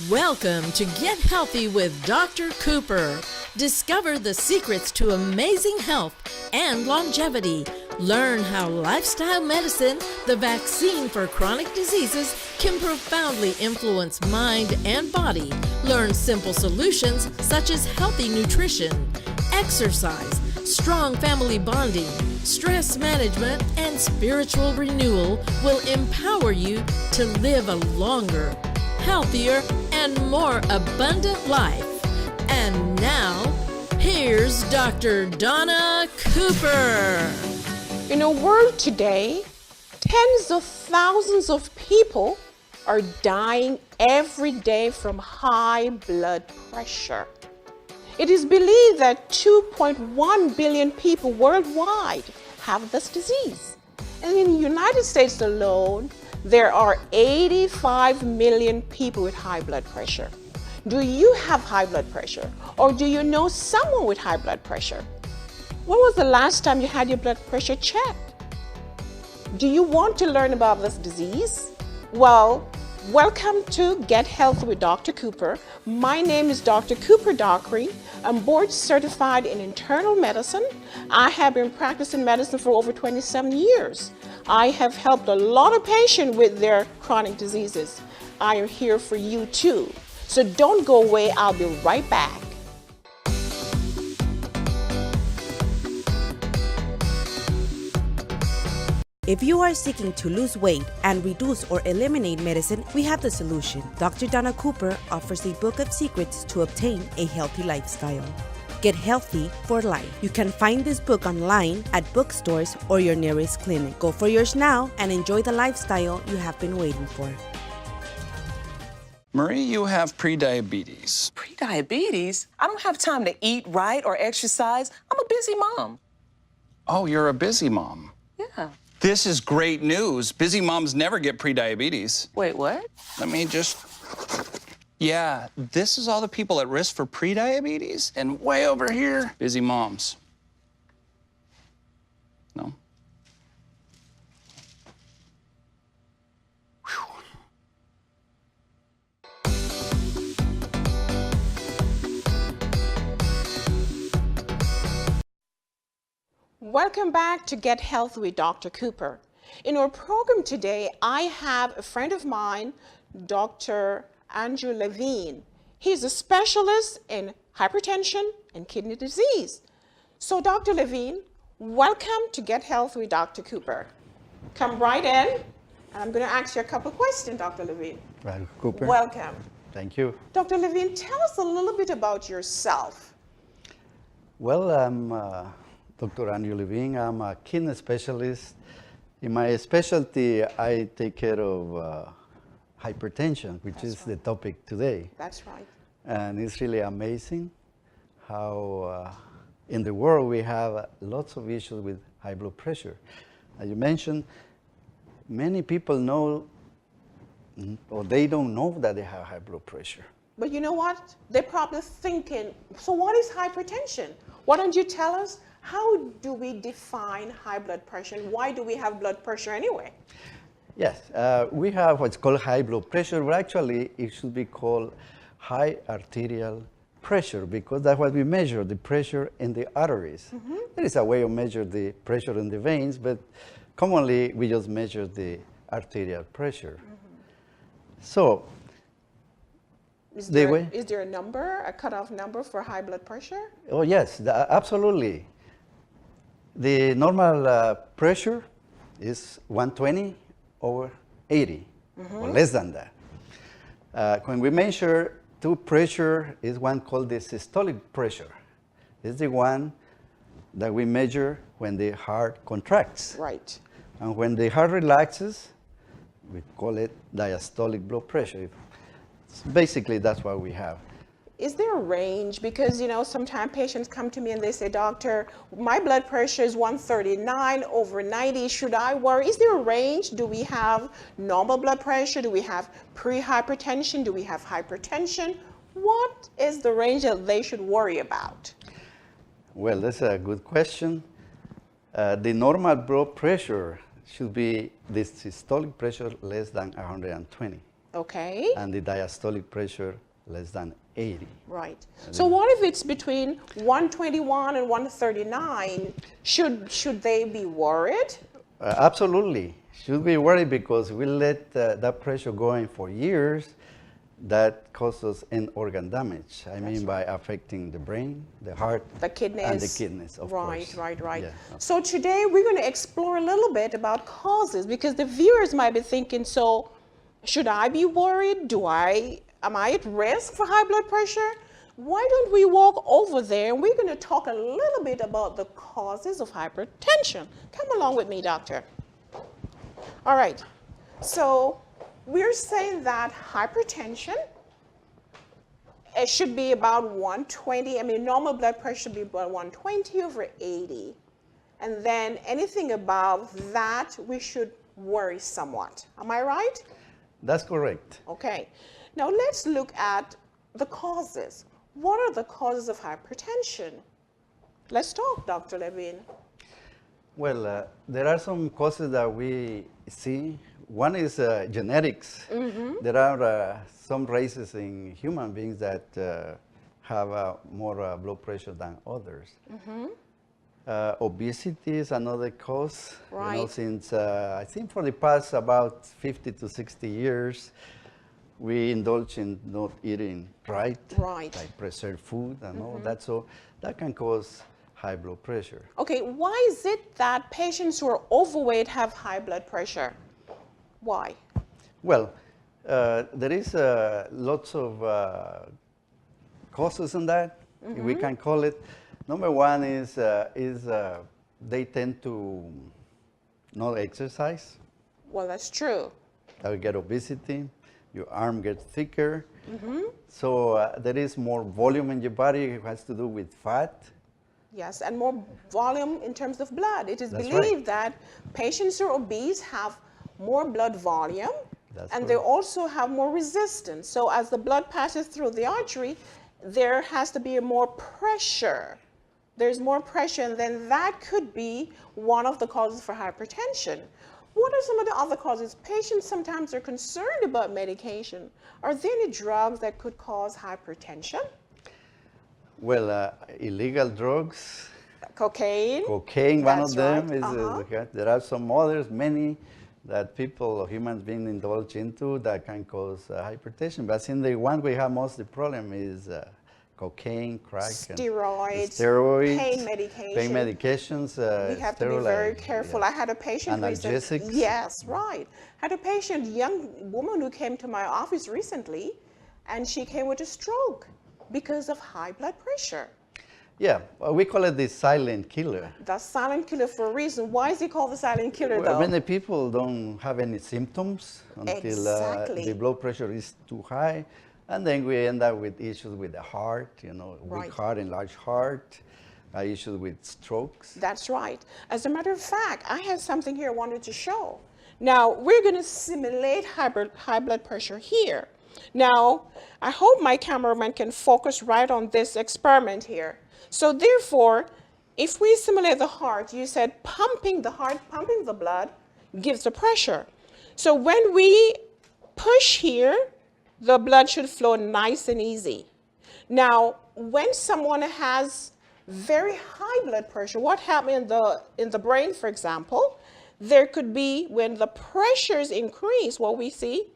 Welcome to Get Healthy with Dr. Cooper. Discover the secrets to amazing health and longevity. Learn how lifestyle medicine, the vaccine for chronic diseases, can profoundly influence mind and body. Learn simple solutions such as healthy nutrition, exercise, strong family bonding, stress management, and spiritual renewal will empower you to live a longer, healthier, and more abundant life. And now, here's Dr. Donna Cooper. In a world today, tens of thousands of people are dying every day from high blood pressure. It is believed that 2.1 billion people worldwide have this disease. And in the United States alone, there are 85 million people with high blood pressure. Do you have high blood pressure? Or do you know someone with high blood pressure? When was the last time you had your blood pressure checked? Do you want to learn about this disease? Well, welcome to Get Healthy with Dr. Cooper. My name is Dr. Cooper Dockery. I'm board certified in internal medicine. I have been practicing medicine for over 27 years. I have helped a lot of patients with their chronic diseases. I am here for you too. So don't go away, I'll be right back. If you are seeking to lose weight and reduce or eliminate medicine, we have the solution. Dr. Donna Cooper offers a book of secrets to obtain a healthy lifestyle. Get Healthy for Life. You can find this book online at bookstores or your nearest clinic. Go for yours now and enjoy the lifestyle you have been waiting for. Marie, you have prediabetes. Prediabetes? I don't have time to eat right or exercise. I'm a busy mom. Oh, you're a busy mom. Yeah. This is great news. Busy moms never get prediabetes. Wait, what? Let me just... Yeah, this is all the people at risk for prediabetes, and way over here, busy moms. No? Welcome back to Get Healthy with Dr. Cooper. In our program today, I have a friend of mine, Dr. Andrew Levine. He's a specialist in hypertension and kidney disease. So Dr. Levine, welcome to Get Healthy with Dr. Cooper. Come right in, and I'm going to ask you a couple of questions, Dr. Levine. Dr. Cooper. Welcome. Thank you. Dr. Levine, tell us a little bit about yourself. Well, I'm Dr. Andrew Levine. I'm a kidney specialist. In my specialty, I take care of hypertension, which is the topic today. That's right. And it's really amazing how in the world we have lots of issues with high blood pressure. As you mentioned, many people know or they don't know that they have high blood pressure. But you know what? They're probably thinking, so what is hypertension? Why don't you tell us, how do we define high blood pressure and why do we have blood pressure anyway? Yes, we have what's called high blood pressure, but actually it should be called high arterial pressure because that's what we measure, the pressure in the arteries. Mm-hmm. There is a way of measure the pressure in the veins, but commonly we just measure the arterial pressure. Mm-hmm. So, is there a number, a cutoff number for high blood pressure? Oh yes, absolutely. The normal pressure is 120 over 80, or less than that. When we measure pressure, is one called the systolic pressure. It's the one that we measure when the heart contracts. Right. And when the heart relaxes, we call it diastolic blood pressure. Basically, that's what we have. Is there a range? Because, you know, sometimes patients come to me and they say, doctor, my blood pressure is 139 over 90. Should I worry? Is there a range? Do we have normal blood pressure? Do we have pre-hypertension? Do we have hypertension? What is the range that they should worry about? Well, that's a good question. The normal blood pressure should be the systolic pressure less than 120. Okay. and the diastolic pressure less than 80. Right. So what if it's between 121 and 139? Should they be worried? Absolutely. Should be worried because we let that pressure going for years. That causes end organ damage. I mean by affecting the brain, the heart, The kidneys. and the kidneys, of course. Right. Yeah. So today we're going to explore a little bit about causes because the viewers might be thinking, so should I be worried? Am I at risk for high blood pressure? Why don't we walk over there and we're going to talk a little bit about the causes of hypertension. Come along with me, doctor. All right. So we're saying that hypertension, it should be about 120. I mean, normal blood pressure should be about 120/80. And then anything above that, we should worry somewhat. Am I right? That's correct. Okay. Now let's look at the causes. What are the causes of hypertension? Let's talk, Dr. Levine. Well, there are some causes that we see. One is genetics. There are some races in human beings that have more blood pressure than others. Obesity is another cause. Right. You know, since I think for the past about 50 to 60 years, we indulge in not eating right, like preserved food and all that. So that can cause high blood pressure. Okay, why is it that patients who are overweight have high blood pressure? Why? Well, there is lots of causes in that, we can call it. Number one is they tend to not exercise. Well, that's true. You get obesity, your arm gets thicker. So there is more volume in your body. It has to do with fat. Yes, and more volume in terms of blood. It is That's believed right. that patients who are obese have more blood volume That's and they correct. also have more resistance. So as the blood passes through the artery, there has to be more pressure. There's more pressure, and then that could be one of the causes for hypertension. What are some of the other causes? Patients sometimes are concerned about medication. Are there any drugs that could cause hypertension? Well, illegal drugs, Cocaine? cocaine, one of That's them right. is. There are some others, many that people or humans being indulged into that can cause hypertension. But I think the one we have most the problem is cocaine, crack, Steroids, steroids, pain medication. pain medications. We have to be very steroids, careful. yeah. I had a patient recently. Analgesics. Yes, right. Had a patient, young woman who came to my office recently, and she came with a stroke because of high blood pressure. Yeah, well, we call it the silent killer. The silent killer for a reason. Why is he called the silent killer, though? Many people don't have any symptoms until Exactly. the blood pressure is too high. And then we end up with issues with the heart, you know, Right. weak heart, enlarged heart, issues with strokes. That's right. As a matter of fact, I have something here I wanted to show. Now, we're going to simulate high blood pressure here. Now, I hope my cameraman can focus right on this experiment here. So therefore, if we simulate the heart, you said pumping the heart, pumping the blood gives the pressure. So when we push here, the blood should flow nice and easy. Now, when someone has very high blood pressure, what happens in the brain, for example, there could be, when the pressures increase, what we see,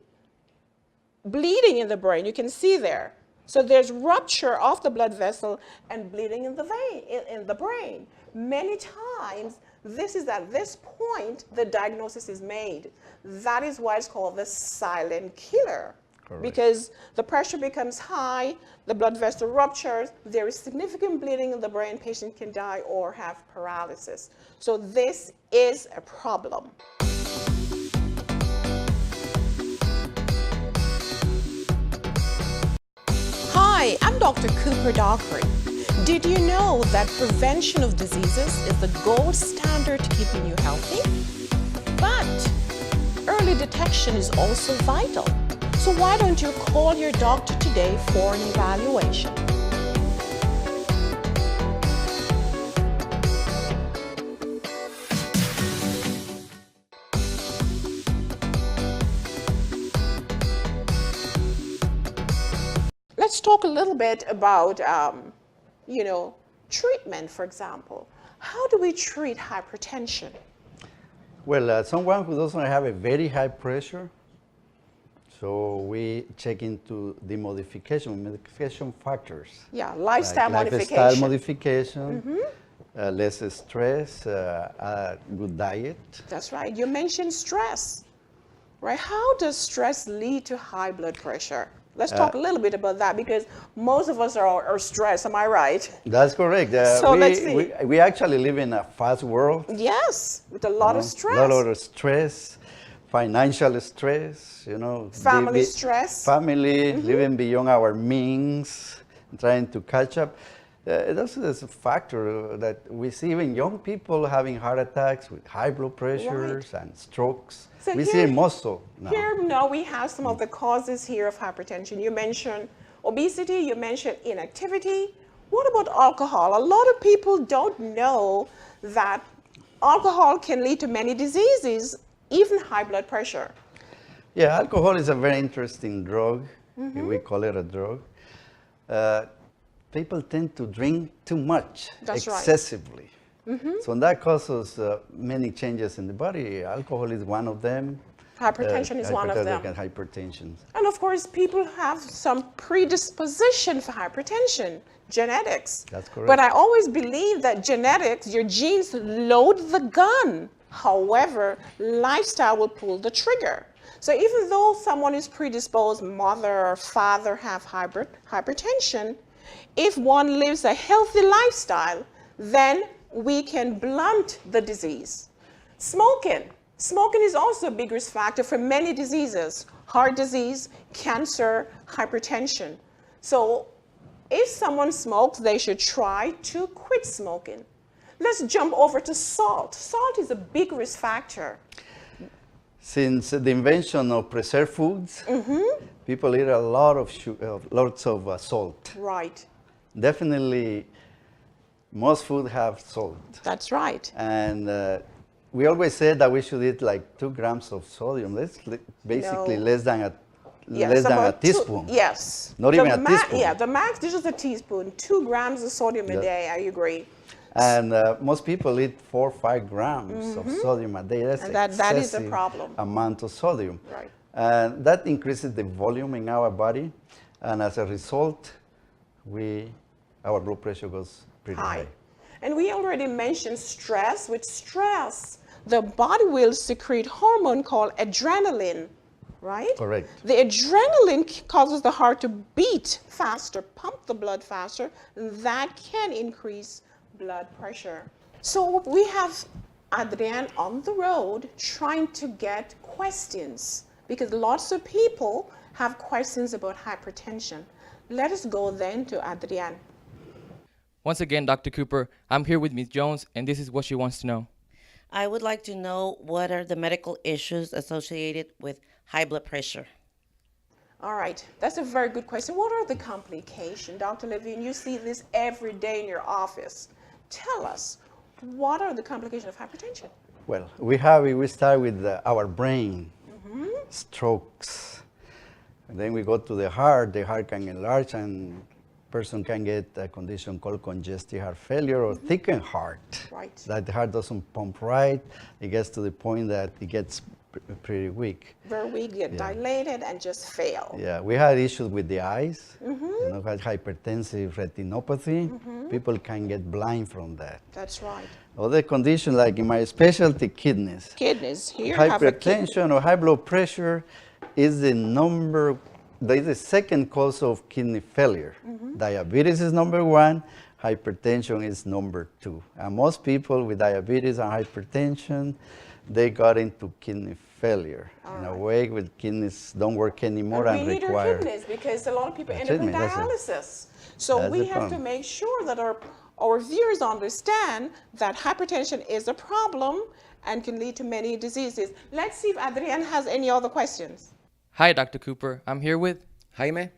bleeding in the brain. You can see there. So there's rupture of the blood vessel and bleeding in the vein, in the brain. Many times, this is at this point the diagnosis is made. That is why it's called the silent killer. Correct. Because the pressure becomes high, the blood vessel ruptures, there is significant bleeding in the brain, patient can die or have paralysis. So this is a problem. Hi, I'm Dr. Cooper Dockery. Did you know that prevention of diseases is the gold standard to keeping you healthy? But early detection is also vital. So why don't you call your doctor today for an evaluation? let's talk a little bit about, you know, treatment, for example. How do we treat hypertension? Well, someone who doesn't have a very high pressure, so we check into the modification factors. Yeah, lifestyle like modification. Lifestyle modification, less stress, good diet. That's right. You mentioned stress, right? How does stress lead to high blood pressure? Let's talk a little bit about that because most of us are stressed. Am I right? That's correct. So let's see. We actually live in a fast world. Yes, with a lot of stress. A lot of stress, financial stress, you know. Family stress. Family, living beyond our means, trying to catch up. This is a factor that we see even young people having heart attacks with high blood pressures and strokes. So we see it most so now. Here now we have some of the causes here of hypertension. You mentioned obesity, you mentioned inactivity. What about alcohol? A lot of people don't know that alcohol can lead to many diseases, even high blood pressure. Yeah, alcohol is a very interesting drug. We call it a drug. People tend to drink too much, excessively. So that causes many changes in the body. Alcohol is one of them. Hypertension is one of them. Hypertension. And of course, people have some predisposition for hypertension, genetics. That's correct. But I always believe that genetics, your genes load the gun. However, lifestyle will pull the trigger. So even though someone is predisposed, mother or father have hypertension, if one lives a healthy lifestyle, then we can blunt the disease. Smoking. Smoking is also a big risk factor for many diseases, heart disease, cancer, hypertension. So if someone smokes, they should try to quit smoking. Let's jump over to salt. Salt is a big risk factor. Since the invention of preserved foods, people eat a lot of lots of salt. Right. Definitely, most food have salt. That's right. And we always say that we should eat like 2 grams of sodium. That's basically less than a teaspoon. Yes. Not even a teaspoon. Yeah, the max is just a teaspoon. 2 grams of sodium a day, I agree. And most people eat 4 or 5 grams of sodium a day. That's that is a problem. Amount of sodium. Right. And that increases the volume in our body. And as a result, our blood pressure goes pretty high. And we already mentioned stress. With stress, the body will secrete hormone called adrenaline, right? Correct. The adrenaline causes the heart to beat faster, pump the blood faster, and that can increase blood pressure. So we have Adrienne on the road trying to get questions because lots of people have questions about hypertension. Let us go then to Adrienne. Once again, Dr. Cooper, I'm here with Ms. Jones, and this is what she wants to know. I would like to know what are the medical issues associated with high blood pressure? All right, that's a very good question. What are the complications? Dr. Levine, you see this every day in your office. Tell us, what are the complications of hypertension? Well, we start with our brain, strokes. And then we go to the heart can enlarge and person can get a condition called congestive heart failure or thickened heart. Right. That the heart doesn't pump right. It gets to the point that it gets pretty weak. Very weak, get dilated and just fail. Yeah, we had issues with the eyes. You know, had hypertensive retinopathy. People can get blind from that. That's right. Other conditions like in my specialty, kidneys. Kidneys, here have a kidney. Hypertension or high blood pressure is the second cause of kidney failure. Diabetes is number 1, hypertension is number 2. And most people with diabetes and hypertension, they got into kidney failure. In a way, with kidneys don't work anymore and we need require. our kidneys because a lot of people end up in dialysis. So we have to make sure that our viewers understand that hypertension is a problem and can lead to many diseases. Let's see if Adrienne has any other questions. Hi, Dr. Cooper. I'm here with Jaime.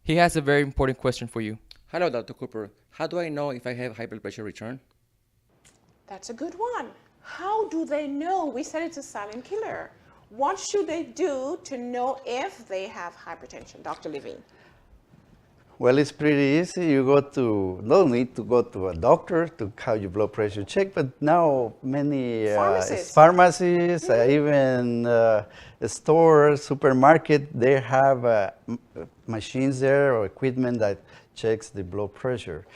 He has a very important question for you. Hello, Dr. Cooper. How do I know if I have high blood pressure return? That's a good one. How do they know? We said it's a silent killer. What should they do to know if they have hypertension, Dr. Levine? Well, it's pretty easy. You no need to go to a doctor to have your blood pressure checked, but now many pharmacies, even stores, supermarket, they have machines there or equipment that checks the blood pressure.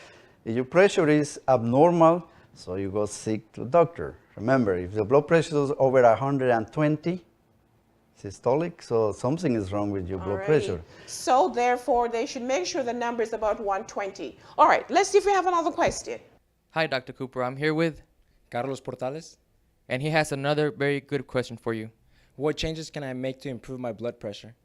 If your pressure is abnormal, so you go seek to a doctor. Remember, if the blood pressure is over 120 systolic, so something is wrong with your blood pressure. So therefore, they should make sure the number is about 120. All right, let's see if we have another question. Hi, Dr. Cooper. I'm here with, Carlos Portales. and he has another very good question for you. What changes can I make to improve my blood pressure?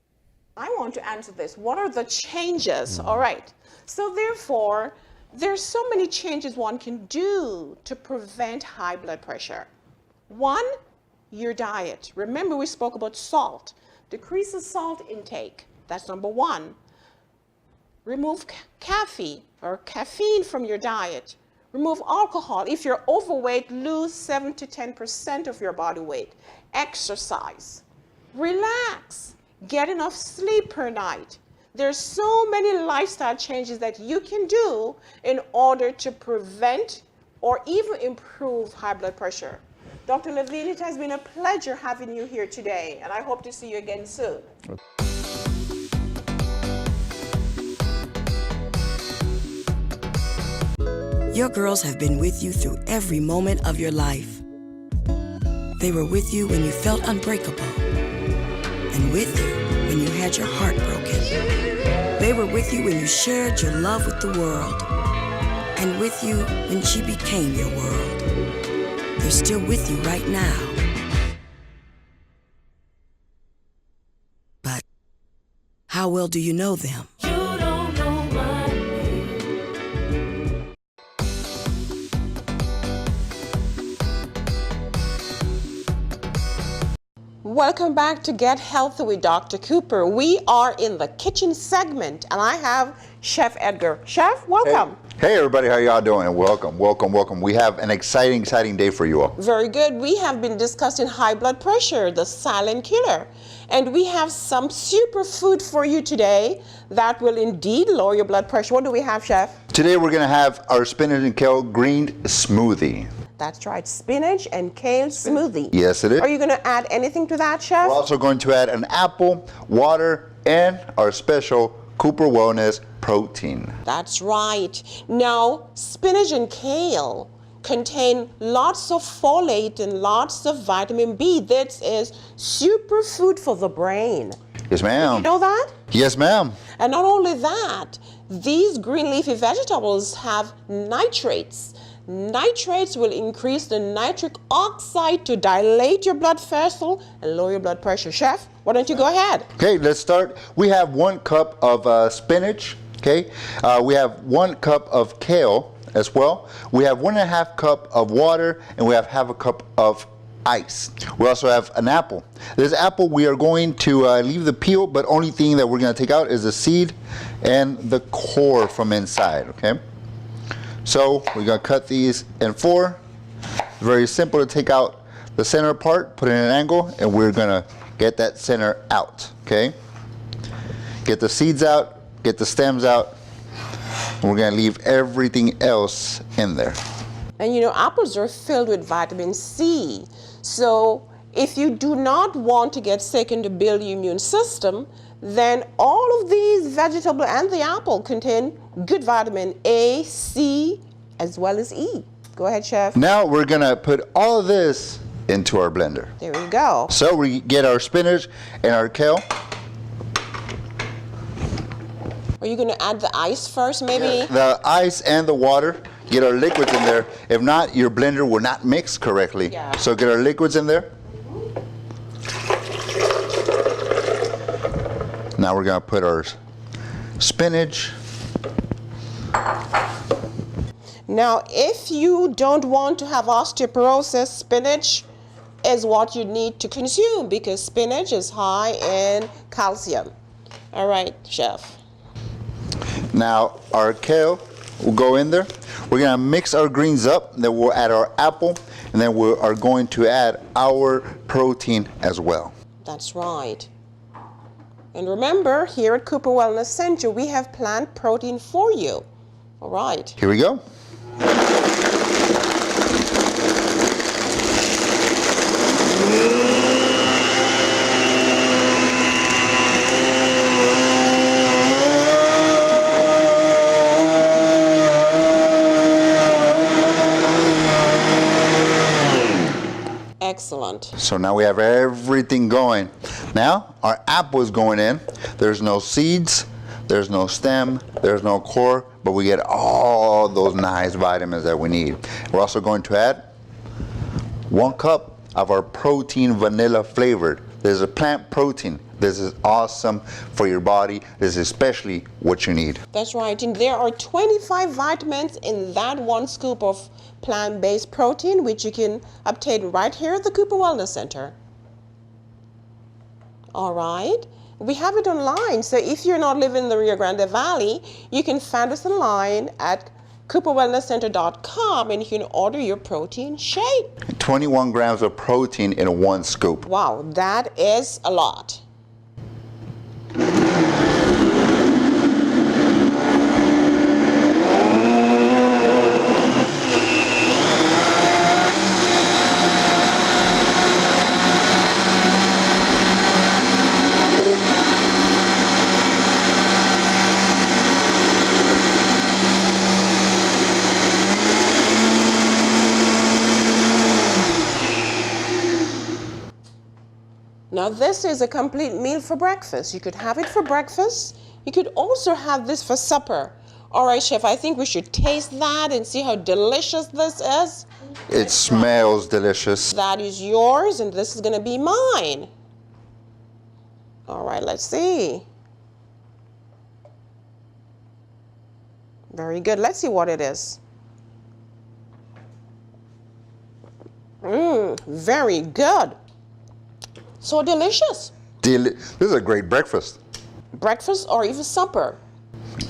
I want to answer this. What are the changes? All right. So therefore, there's so many changes one can do to prevent high blood pressure. One, your diet. Remember, we spoke about salt. Decrease the salt intake. That's number one. Remove caffeine from your diet. Remove alcohol. If you're overweight, lose 7 to 10% of your body weight. Exercise. Relax. Get enough sleep per night. There's so many lifestyle changes that you can do in order to prevent or even improve high blood pressure. Dr. Levine, it has been a pleasure having you here today, and I hope to see you again soon. Your girls have been with you through every moment of your life. They were with you when you felt unbreakable, and with you when you had your heart broken. They were with you when you shared your love with the world, and with you when she became your world. They're still with you right now. But how well do you know them? Welcome back to Get Healthy with Dr. Cooper. We are in the kitchen segment, and I have Chef Edgar. Chef, welcome. Hey everybody, how y'all doing? Welcome, welcome, welcome. We have an exciting day for you all. Very good. We have been discussing high blood pressure, the silent killer. And we have some superfood for you today that will indeed lower your blood pressure. What do we have, Chef? Today we're gonna have our spinach and kale green smoothie. That's right, spinach and kale smoothie. Yes, it is. Are you gonna add anything to that, Chef? We're also going to add an apple, water, and our special Cooper Wellness protein. That's right. Now, spinach and kale contain lots of folate and lots of vitamin B. This is superfood for the brain. Yes, ma'am. You know that? Yes, ma'am. And not only that, these green leafy vegetables have nitrates. Nitrates will increase the nitric oxide to dilate your blood vessel and lower your blood pressure. Chef, why don't you go ahead? Okay, let's start. We have 1 cup of spinach, okay? We have 1 cup of kale as well. We have 1.5 cup of water, and we have 1/2 cup of ice. We also have an apple. This apple, we are going to leave the peel, but only thing that we're gonna take out is the seed and the core from inside, okay? So we're gonna cut these in 4. Very simple to take out the center part, put it in an angle, and we're gonna get that center out, okay? Get the seeds out, get the stems out. We're gonna leave everything else in there. And you know, apples are filled with vitamin C. So if you do not want to get sick and to build your immune system, then all of these vegetables and the apple contain good vitamin A, C, as well as E. Go ahead, Chef. Now we're gonna put all of this into our blender. There we go. So we get our spinach and our kale. Are you gonna add the ice first, maybe? The ice and the water, get our liquids in there. If not, your blender will not mix correctly. Yeah. So get our liquids in there. Now we're gonna put our spinach. Now, if you don't want to have osteoporosis, spinach is what you need to consume because spinach is high in calcium. All right, Chef. Now our kale will go in there. We're gonna mix our greens up, then we'll add our apple, and then we are going to add our protein as well. That's right. And remember, here at Cooper Wellness Center, we have plant protein for you. All right. Here we go. Excellent. So now we have everything going. Now our apple is going in. There's no seeds, there's no stem, there's no core, but we get all those nice vitamins that we need. We're also going to add 1 cup of our protein vanilla flavored. This is a plant protein. This is awesome for your body. This is especially what you need. That's right. And there are 25 vitamins in that 1 scoop of plant-based protein, which you can obtain right here at the Cooper Wellness Center. All right. We have it online, so if you're not living in the Rio Grande Valley, you can find us online at cooperwellnesscenter.com and you can order your protein shake. 21 grams of protein in 1 scoop. Wow, that is a lot. Now this is a complete meal for breakfast. You could have it for breakfast. You could also have this for supper. All right, Chef, I think we should taste that and see how delicious this is. It smells delicious. That is yours and this is gonna be mine. All right, let's see. Very good, let's see what it is. Very good. So delicious. This is a great breakfast. Breakfast or even supper.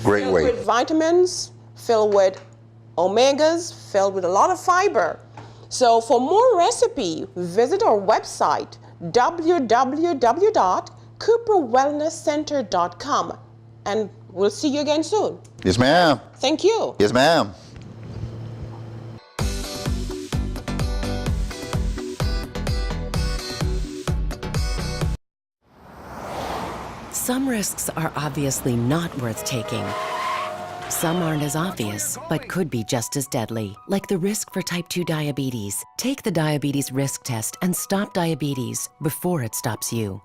Great Filled way. with vitamins, filled with omegas, filled with a lot of fiber. So for more recipe, visit our website, www.cooperwellnesscenter.com. And we'll see you again soon. Yes, ma'am. Thank you. Yes, ma'am. Some risks are obviously not worth taking. Some aren't as obvious, but could be just as deadly, like the risk for type 2 diabetes. Take the diabetes risk test and stop diabetes before it stops you.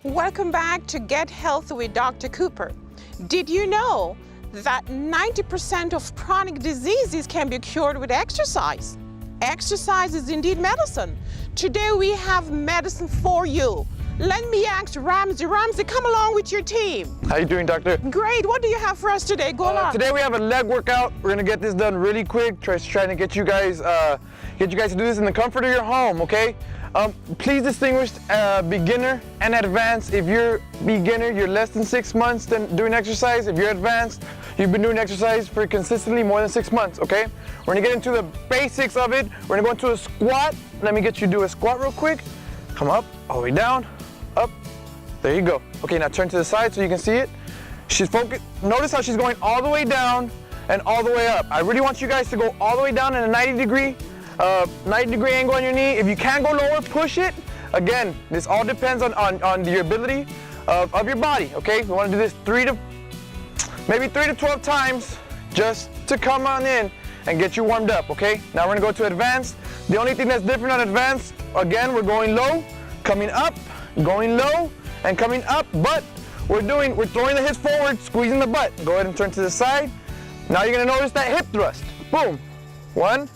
Welcome back to Get Healthy with Dr. Cooper. Did you know that 90% of chronic diseases can be cured with exercise? Exercise is indeed medicine. Today we have medicine for you. Let me ask Ramsey. Ramsey, come along with your team. How you doing, doctor? Great. What do you have for us today? Go on. Today we have a leg workout. We're gonna get this done really quick. Trying to get you guys to do this in the comfort of your home. Okay? Please distinguish beginner and advanced. If you're beginner, you're less than 6 months doing exercise. If you're advanced, you've been doing exercise for consistently more than 6 months, okay? We're gonna get into the basics of it. We're gonna go into a squat. Let me get you to do a squat real quick. Come up, all the way down, up. There you go. Okay, now turn to the side so you can see it. She's focused. Notice how she's going all the way down and all the way up. I really want you guys to go all the way down in a 90-degree angle on your knee. If you can go lower, push it. Again, this all depends on your ability of your body, okay? We wanna do this maybe 3 to 12 times just to come on in and get you warmed up, okay? Now we're gonna go to advanced. The only thing that's different on advanced, again, we're going low, coming up, going low, and coming up, but we're throwing the hips forward, squeezing the butt. Go ahead and turn to the side. Now you're gonna notice that hip thrust. Boom. 1,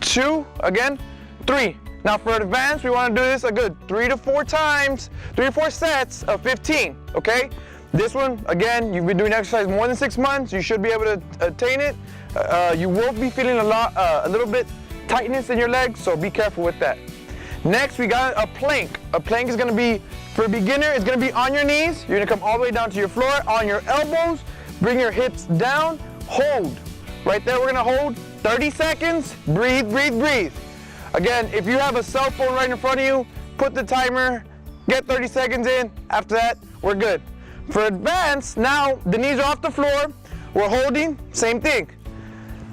2, again, 3. Now for advanced, we wanna do this a good 3 to 4 times, 3 to 4 sets of 15, okay? This one, again, you've been doing exercise more than 6 months, you should be able to attain it. You will be feeling a little bit tightness in your legs, so be careful with that. Next, we got a plank. A plank is gonna be, for a beginner, it's gonna be on your knees. You're gonna come all the way down to your floor, on your elbows, bring your hips down, hold. Right there, we're gonna hold 30 seconds, breathe, breathe, breathe. Again, if you have a cell phone right in front of you, put the timer, get 30 seconds in. After that, we're good. For advanced, now the knees are off the floor. We're holding, same thing.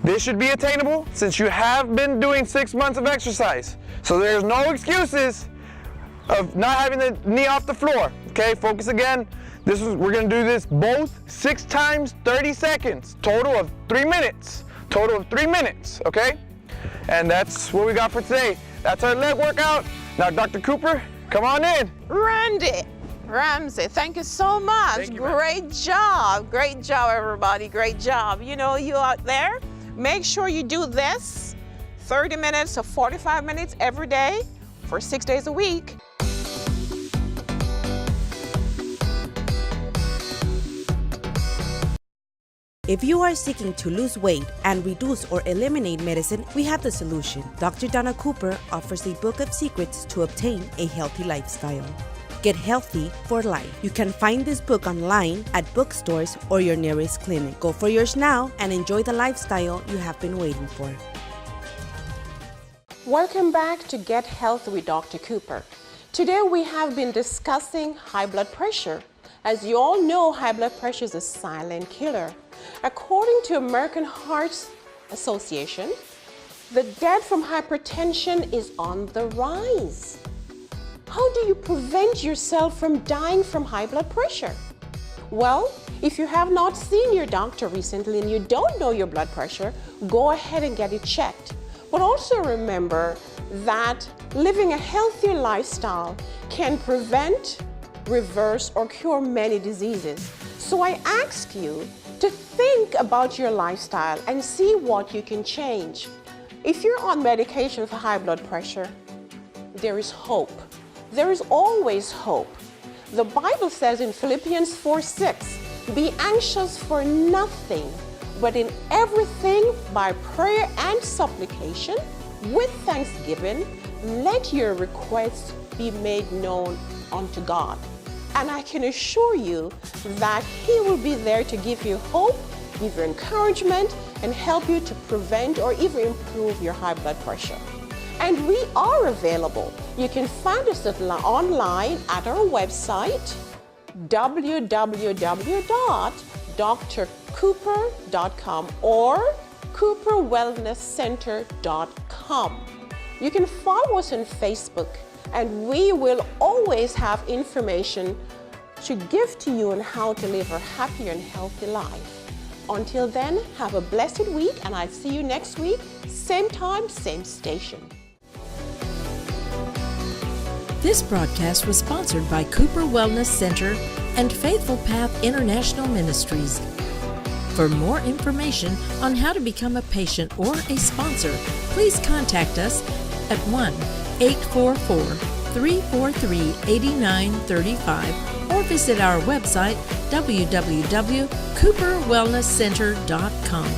This should be attainable since you have been doing 6 months of exercise. So there's no excuses of not having the knee off the floor. Okay, focus again. We're gonna do this both 6 times, 30 seconds, total of 3 minutes. Total of 3 minutes, okay? And that's what we got for today. That's our leg workout. Now, Dr. Cooper, come on in. Ramsey, thank you so much. Great job, everybody, great job. You know, you out there, make sure you do this 30 minutes to 45 minutes every day for 6 days a week. If you are seeking to lose weight and reduce or eliminate medicine, we have the solution. Dr. Donna Cooper offers a book of secrets to obtain a healthy lifestyle. Get healthy for life. You can find this book online at bookstores or your nearest clinic. Go for yours now and enjoy the lifestyle you have been waiting for. Welcome back to Get Healthy with Dr. Cooper. Today we have been discussing high blood pressure. As you all know, high blood pressure is a silent killer. According to American Heart Association, the death from hypertension is on the rise. How do you prevent yourself from dying from high blood pressure? Well, if you have not seen your doctor recently and you don't know your blood pressure, go ahead and get it checked. But also remember that living a healthier lifestyle can prevent, reverse, or cure many diseases. So I ask you to think about your lifestyle and see what you can change. If you're on medication for high blood pressure, there is hope. There is always hope. The Bible says in Philippians 4:6, be anxious for nothing, but in everything by prayer and supplication, with thanksgiving, let your requests be made known unto God. And I can assure you that He will be there to give you hope, give you encouragement, and help you to prevent or even improve your high blood pressure. And we are available. You can find us online at our website, www.drcooper.com or cooperwellnesscenter.com. You can follow us on Facebook, and we will always have information to give to you on how to live a happier and healthy life. Until then, have a blessed week, and I'll see you next week, same time, same station. This broadcast was sponsored by Cooper Wellness Center and Faithful Path International Ministries. For more information on how to become a patient or a sponsor, please contact us at 1-844-343-8935 or visit our website www.cooperwellnesscenter.com.